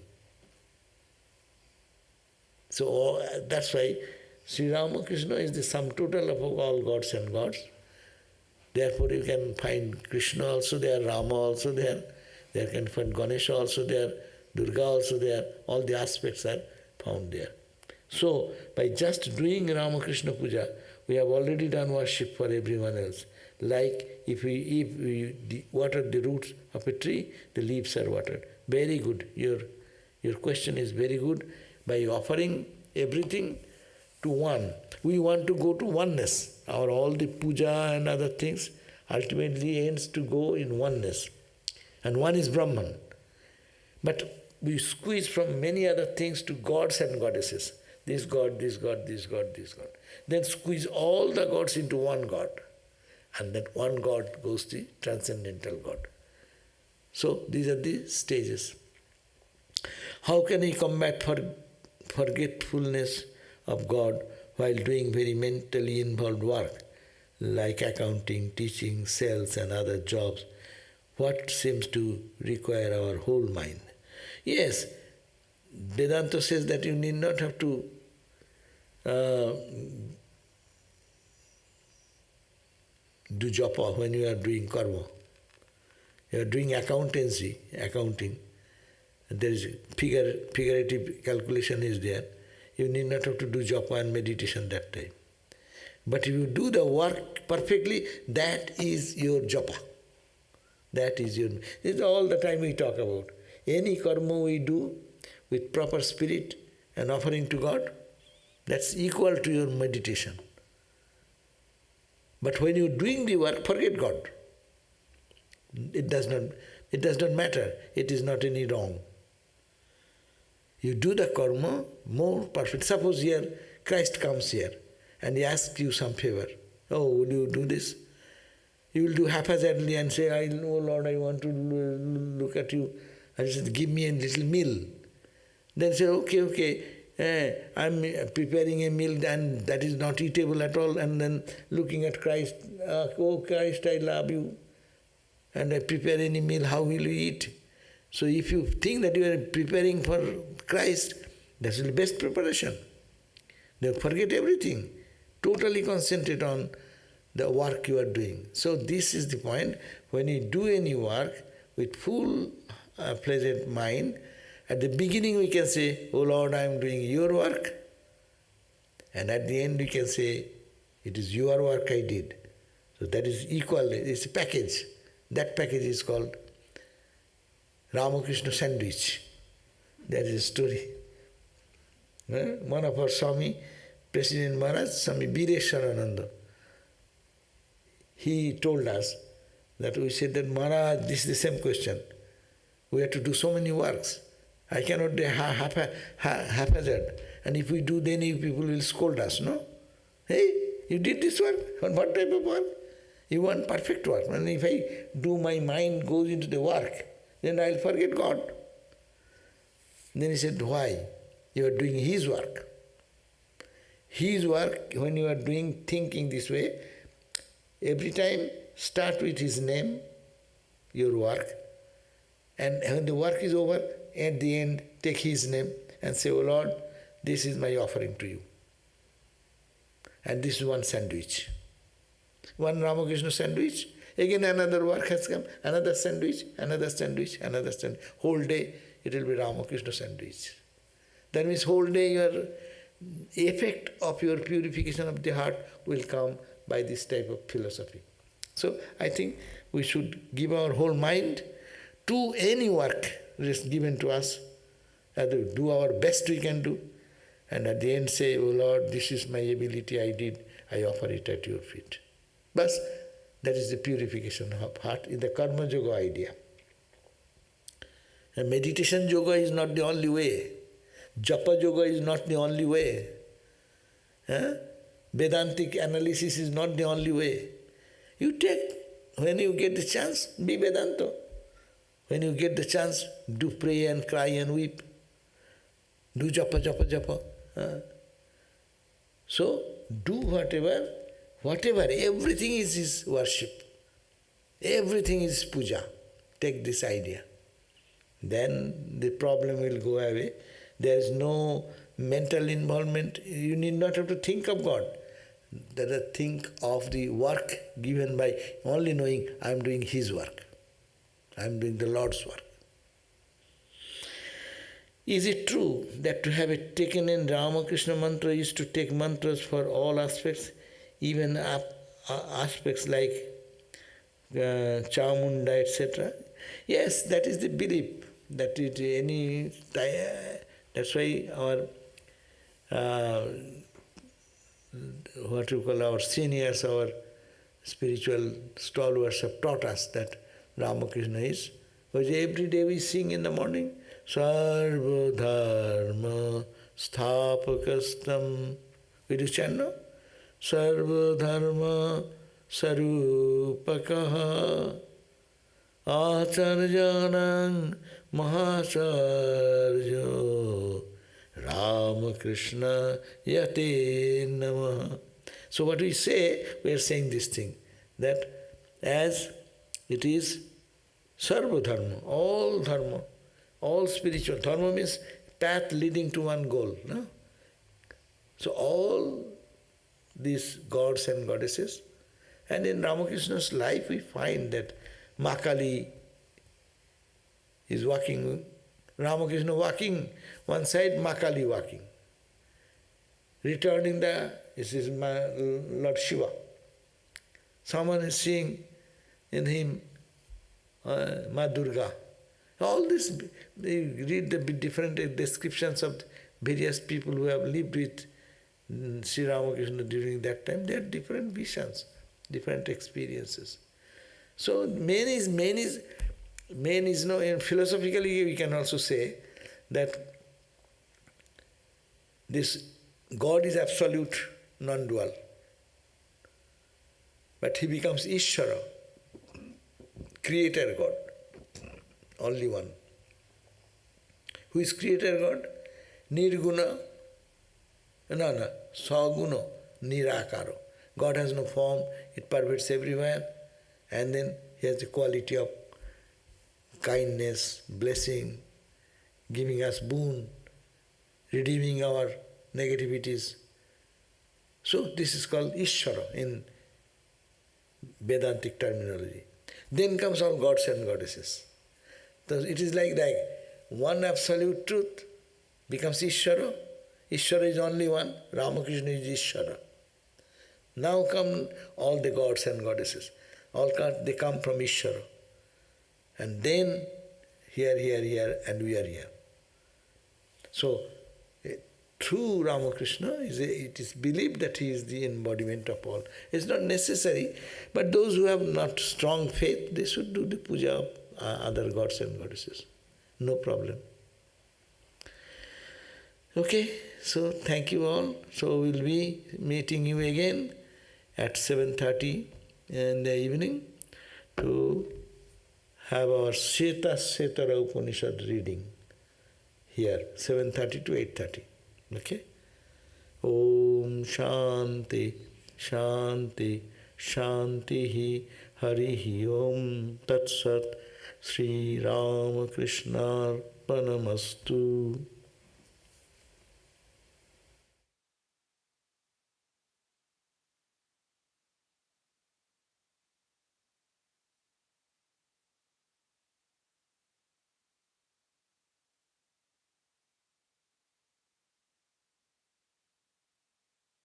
So that's why Sri Ramakrishna is the sum total of all gods and gods. Therefore you can find Krishna also there, Rama also there, you can find Ganesha also there, Durga also there, all the aspects are found there. So by just doing Ramakrishna Puja, we have already done worship for everyone else. Like if we water the roots of a tree, the leaves are watered. Very good. Your question is very good. By offering everything to one, we want to go to oneness. All the puja and other things ultimately ends to go in oneness. And one is Brahman. But we squeeze from many other things to gods and goddesses. This god, this god, this god, this god. Then squeeze all the gods into one god. And that one God goes the transcendental God. So these are the stages. How can he combat forgetfulness of God while doing very mentally involved work like accounting, teaching, sales and other jobs? What seems to require our whole mind? Yes, Vedanta says that you need not have to do japa when you are doing karma. You are doing accounting. There is figurative calculation is there. You need not have to do japa and meditation that time. But if you do the work perfectly, that is your japa. That is your... This is all the time we talk about. Any karma we do with proper spirit and offering to God, that's equal to your meditation. But when you're doing the work, forget God. It does not matter. It is not any wrong. You do the karma more perfect. Suppose here, Christ comes here and he asks you some favor. Oh, will you do this? You will do haphazardly and say, oh Lord, I want to look at you. And he says, give me a little meal. Then say, okay, I'm preparing a meal and that is not eatable at all. And then looking at Christ, oh Christ, I love you. And I prepare any meal, how will you eat? So if you think that you are preparing for Christ, that's the best preparation. Then forget everything. Totally concentrate on the work you are doing. So this is the point. When you do any work with full pleasant mind, at the beginning we can say, oh Lord, I am doing your work. And at the end we can say, it is your work I did. So that is equal, it's a package. That package is called Ramakrishna sandwich. That is a story. One of our Swami, President Maharaj, Swami Sarvadevananda, he told us that we said that Maharaj, this is the same question. We have to do so many works. I cannot do haphazard. And if we do, then you people will scold us, no? Hey, you did this work? What type of work? You want perfect work. And if I do, my mind goes into the work, then I'll forget God. Then he said, why? You are doing his work. His work, when you are doing, thinking this way, every time start with his name, your work, and when the work is over, at the end, take his name and say, oh Lord, this is my offering to you. And this is one sandwich. One Ramakrishna sandwich, again another work has come, another sandwich, another sandwich, another sandwich. Whole day it will be Ramakrishna sandwich. That means whole day your effect of your purification of the heart will come by this type of philosophy. So I think we should give our whole mind to any work given to us, and do our best we can do, and at the end say, oh Lord, this is my ability, I did, I offer it at your feet. But that is the purification of heart in the karma yoga idea. And meditation yoga is not the only way. Japa yoga is not the only way. Vedantic analysis is not the only way. You take, when you get the chance, be Vedanta. When you get the chance, do pray and cry and weep. Do japa. So, do whatever, everything is his worship. Everything is puja. Take this idea. Then the problem will go away. There is no mental involvement. You need not have to think of God. There are think of the work given by only knowing I am doing his work. I am doing the Lord's work. Is it true that to have it taken in Ramakrishna mantra is to take mantras for all aspects, even aspects like Chamunda, etc.? Yes, that is the belief. That it any that's why our what you call our seniors, our spiritual stalwarts have taught us that Ramakrishna is. Because every day we sing in the morning, Sarva Dharma Sthapakastam. We do chant, no? Sarva Dharma Sarupakaha Acharyanang Mahacharya Ramakrishna Yate Namaha. So what we say, we are saying this thing, that as it is Sarva Dharma, all spiritual. Dharma means path leading to one goal. No? So all these gods and goddesses, and in Ramakrishna's life we find that Makali is walking, Ramakrishna walking, one side Makali walking. returning this is my Lord Shiva. Someone is seeing in him Ma Durga. All this, they read the different descriptions of various people who have lived with Sri Ramakrishna during that time. They had different visions, different experiences. So main is no, and philosophically we can also say that this God is absolute, non-dual. But he becomes Ishvara, creator God, only one. Who is creator God? Nirguna, Saguna, Nirakaro. God has no form, it pervades everywhere, and then he has the quality of kindness, blessing, giving us boon, redeeming our negativities. So this is called Ishvara in Vedantic terminology. Then comes all gods and goddesses. So it is like one absolute truth becomes Ishvara. Ishvara is only one, Ramakrishna is Ishvara. Now come all the gods and goddesses. They come from Ishvara. And then here, and we are here. So through Ramakrishna, it is believed that he is the embodiment of all. It's not necessary, but those who have not strong faith, they should do the puja of other gods and goddesses. No problem. Okay, so thank you all. So we'll be meeting you again at 7:30 in the evening to have our Setara Upanishad reading here, 7:30 to 8:30. Okay? Om Shanti, Shanti, Shanti, Harihi Om Tat Sat, Sri Ramakrishna Arpanamastu.